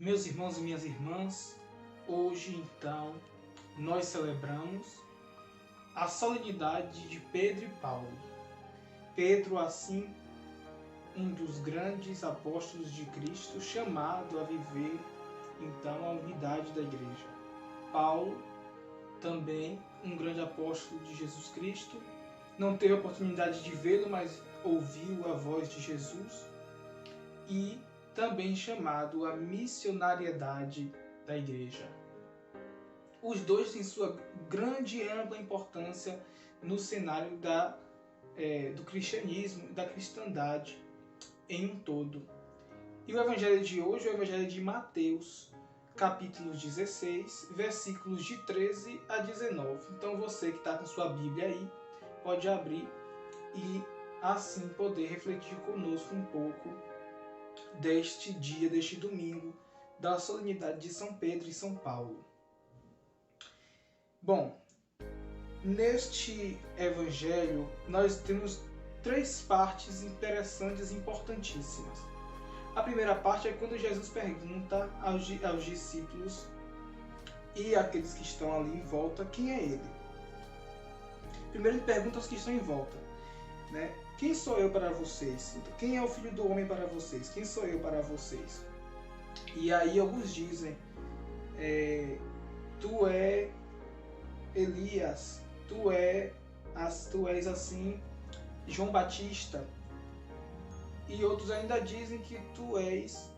Meus irmãos e minhas irmãs, hoje então nós celebramos a solenidade de Pedro e Paulo. Pedro, assim, um dos grandes apóstolos de Cristo, chamado a viver então a unidade da igreja. Paulo, também um grande apóstolo de Jesus Cristo, não teve a oportunidade de vê-lo, mas ouviu a voz de Jesus, e também chamado à missionariedade da igreja. Os dois têm sua grande e ampla importância no cenário do cristianismo e da cristandade em um todo. E o evangelho de hoje é o evangelho de Mateus, capítulo 16, versículos de 13 a 19. Então você que está com sua Bíblia aí, pode abrir e assim poder refletir conosco um pouco deste dia, deste domingo, da solenidade de São Pedro e São Paulo. Bom, neste evangelho nós temos três partes interessantes e importantíssimas. A primeira parte é quando Jesus pergunta aos discípulos e àqueles que estão ali em volta quem é ele. Primeiro ele pergunta aos que estão em volta, né? Quem sou eu para vocês? Quem é o Filho do Homem para vocês? Quem sou eu para vocês? E aí alguns dizem, tu é Elias, tu és assim João Batista. E outros ainda dizem que tu és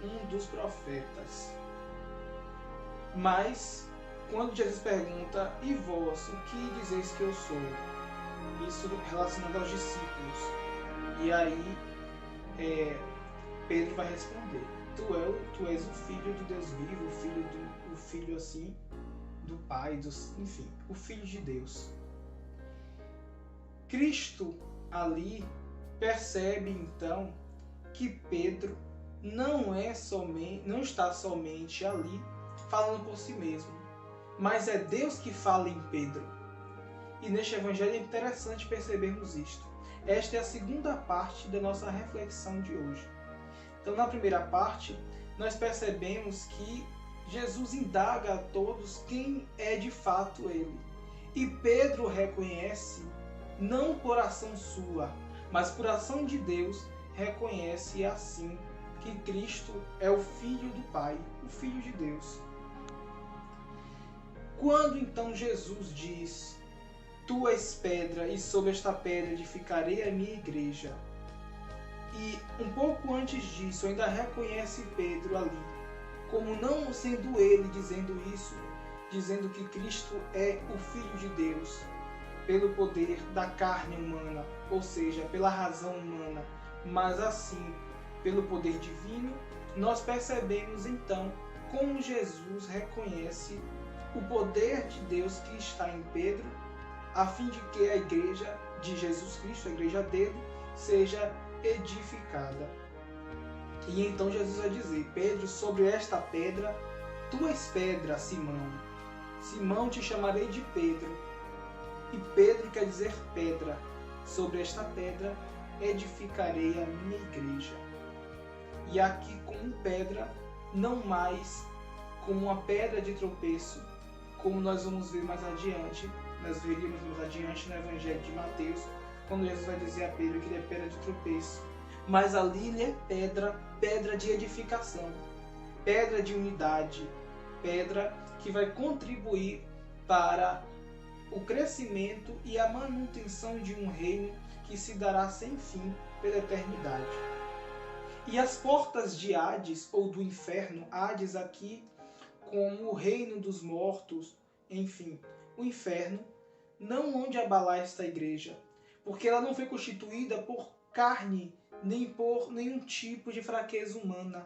um dos profetas. Mas quando Jesus pergunta, e vós, o que dizeis que eu sou? Isso relacionado aos discípulos. E aí Pedro vai responder, tu és o Filho do Deus vivo, o filho assim do Pai, enfim, o Filho de Deus. Cristo ali percebe então que Pedro não está somente ali falando por si mesmo, mas é Deus que fala em Pedro. E neste evangelho é interessante percebermos isto. Esta é a segunda parte da nossa reflexão de hoje. Então, na primeira parte, nós percebemos que Jesus indaga a todos quem é de fato ele. E Pedro reconhece, não por ação sua, mas por ação de Deus, reconhece assim que Cristo é o Filho do Pai, o Filho de Deus. Quando então Jesus diz, tu és pedra e sobre esta pedra edificarei a minha igreja, e um pouco antes disso ainda reconhece Pedro ali, como não sendo ele dizendo isso, dizendo que Cristo é o Filho de Deus, pelo poder da carne humana, ou seja, pela razão humana, mas assim, pelo poder divino, nós percebemos então como Jesus reconhece o poder de Deus que está em Pedro, a fim de que a igreja de Jesus Cristo, a igreja dele, seja edificada. E então Jesus vai dizer, Pedro, sobre esta pedra, tu és pedra, Simão. Simão, te chamarei de Pedro. E Pedro quer dizer pedra. Sobre esta pedra edificarei a minha igreja. E aqui como pedra, não mais como uma pedra de tropeço, como nós vamos ver mais adiante, nós veríamos mais adiante no Evangelho de Mateus, quando Jesus vai dizer a Pedro que ele é pedra de tropeço. Mas ali ele é pedra de edificação, pedra de unidade, pedra que vai contribuir para o crescimento e a manutenção de um reino que se dará sem fim pela eternidade. E as portas de Hades, ou do inferno, Hades aqui como o reino dos mortos, enfim, o inferno, não onde abalar esta igreja, porque ela não foi constituída por carne, nem por nenhum tipo de fraqueza humana,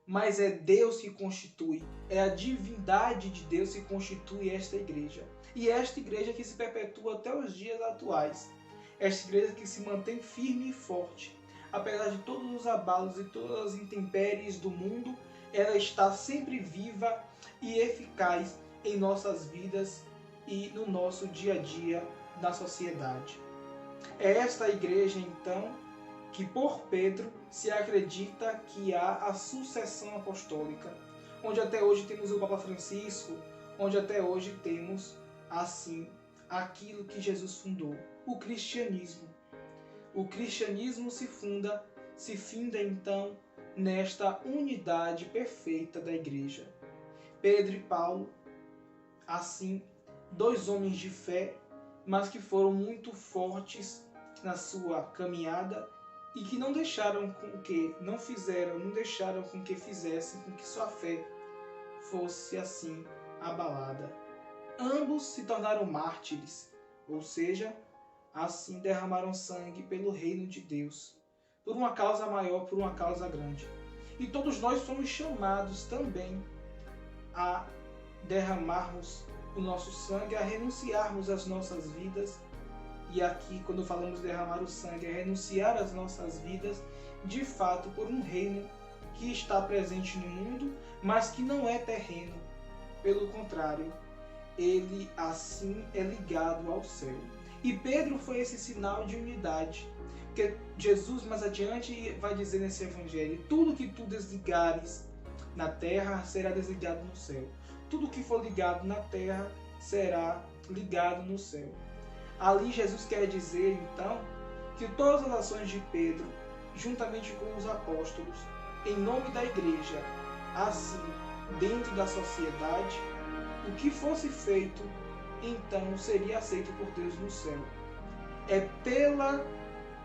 mas é Deus que constitui, é a divindade de Deus que constitui esta igreja. E esta igreja que se perpetua até os dias atuais, esta igreja que se mantém firme e forte, apesar de todos os abalos e todas as intempéries do mundo, ela está sempre viva e eficaz em nossas vidas e no nosso dia a dia na sociedade. É esta igreja, então, que por Pedro se acredita que há a sucessão apostólica, onde até hoje temos o Papa Francisco, onde até hoje temos, assim, aquilo que Jesus fundou, o cristianismo. O cristianismo se finda então nesta unidade perfeita da igreja. Pedro e Paulo, assim, dois homens de fé, mas que foram muito fortes na sua caminhada e que não deixaram com que fizessem com que sua fé fosse assim abalada. Ambos se tornaram mártires, ou seja, assim derramaram sangue pelo reino de Deus, por uma causa maior, por uma causa grande. E todos nós somos chamados também a derramarmos o nosso sangue, a renunciarmos às nossas vidas. E aqui, quando falamos derramar o sangue, é renunciar às nossas vidas, de fato, por um reino que está presente no mundo, mas que não é terreno. Pelo contrário, ele assim é ligado ao céu. E Pedro foi esse sinal de unidade, que Jesus mais adiante vai dizer nesse evangelho: tudo que tu desligares na terra será desligado no céu. Tudo que for ligado na terra será ligado no céu. Ali Jesus quer dizer, então, que todas as ações de Pedro, juntamente com os apóstolos, em nome da igreja, assim, dentro da sociedade, o que fosse feito, então, seria aceito por Deus no céu. É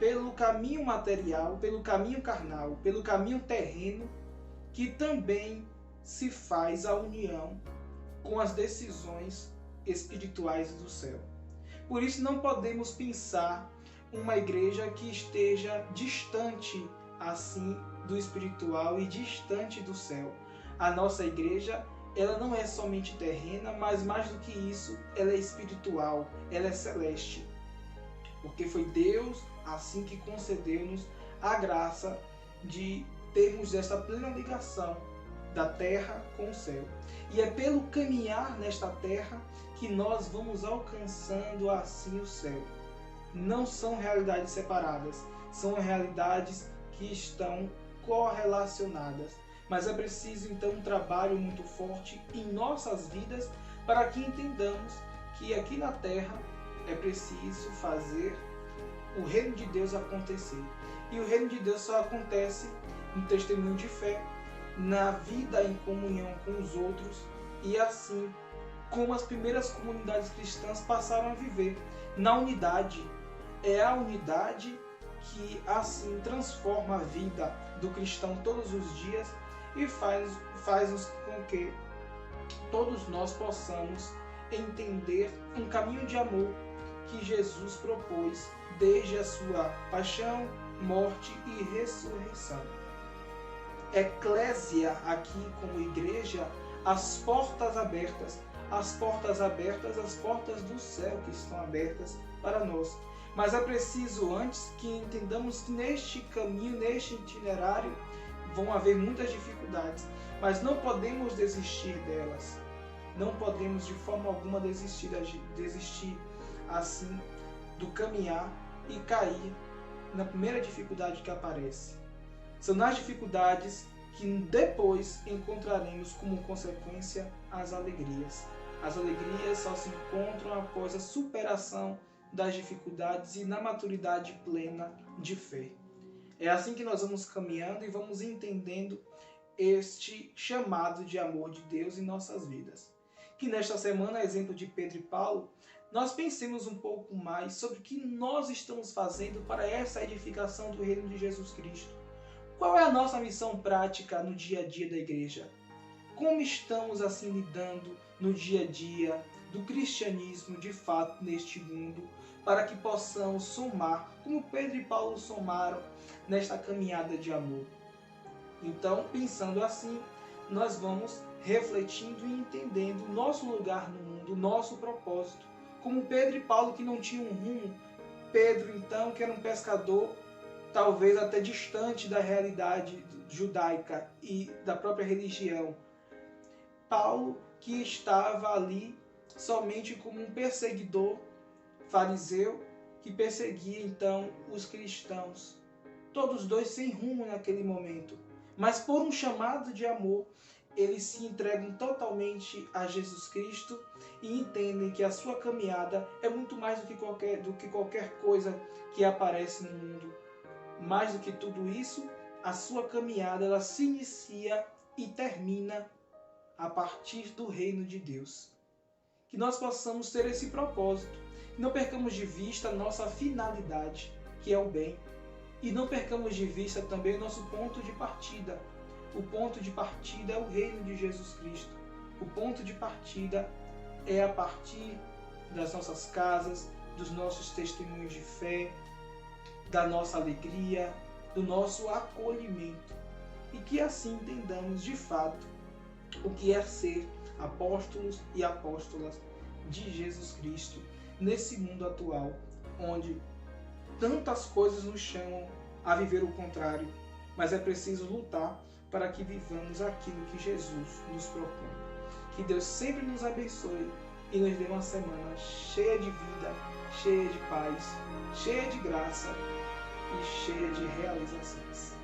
pelo caminho material, pelo caminho carnal, pelo caminho terreno, que também se faz a união com as decisões espirituais do céu. Por isso não podemos pensar uma igreja que esteja distante assim do espiritual e distante do céu. A nossa igreja, ela não é somente terrena, mas mais do que isso, ela é espiritual, ela é celeste. Porque foi Deus assim que concedeu-nos a graça de termos essa plena ligação da terra com o céu. E é pelo caminhar nesta terra que nós vamos alcançando assim o céu. Não são realidades separadas, são realidades que estão correlacionadas. Mas é preciso então um trabalho muito forte em nossas vidas para que entendamos que aqui na terra é preciso fazer o reino de Deus acontecer. E o reino de Deus só acontece no testemunho de fé, na vida em comunhão com os outros, e assim como as primeiras comunidades cristãs passaram a viver, na unidade. É a unidade que assim transforma a vida do cristão todos os dias e faz com que todos nós possamos entender um caminho de amor que Jesus propôs desde a sua paixão, morte e ressurreição. Eclésia, aqui como igreja, as portas abertas, as portas do céu que estão abertas para nós. Mas é preciso antes que entendamos que neste caminho, neste itinerário, vão haver muitas dificuldades, mas não podemos desistir delas. Não podemos de forma alguma desistir assim do caminhar e cair na primeira dificuldade que aparece. São nas dificuldades que depois encontraremos como consequência as alegrias. As alegrias só se encontram após a superação das dificuldades e na maturidade plena de fé. É assim que nós vamos caminhando e vamos entendendo este chamado de amor de Deus em nossas vidas. Que nesta semana, a exemplo de Pedro e Paulo, nós pensemos um pouco mais sobre o que nós estamos fazendo para essa edificação do reino de Jesus Cristo. Qual é a nossa missão prática no dia a dia da igreja? Como estamos assim lidando no dia a dia do cristianismo de fato neste mundo, para que possamos somar, como Pedro e Paulo somaram nesta caminhada de amor? Então, pensando assim, nós vamos refletindo e entendendo o nosso lugar no mundo, o nosso propósito. Como Pedro e Paulo, que não tinham um rumo. Pedro, então, que era um pescador, talvez até distante da realidade judaica e da própria religião. Paulo, que estava ali somente como um perseguidor fariseu, que perseguia então os cristãos. todos dois sem rumo naquele momento. Mas por um chamado de amor, eles se entregam totalmente a Jesus Cristo e entendem que a sua caminhada é muito mais do que qualquer coisa que aparece no mundo. Mais do que tudo isso, a sua caminhada ela se inicia e termina a partir do reino de Deus. Que nós possamos ter esse propósito. Não percamos de vista a nossa finalidade, que é o bem. E não percamos de vista também o nosso ponto de partida. O ponto de partida é o reino de Jesus Cristo. O ponto de partida é a partir das nossas casas, dos nossos testemunhos de fé, da nossa alegria, do nosso acolhimento. E que assim entendamos de fato o que é ser apóstolos e apóstolas de Jesus Cristo nesse mundo atual, onde tantas coisas nos chamam a viver o contrário, mas é preciso lutar para que vivamos aquilo que Jesus nos propõe. Que Deus sempre nos abençoe e nos dê uma semana cheia de vida, cheia de paz, cheia de graça e cheia de realizações.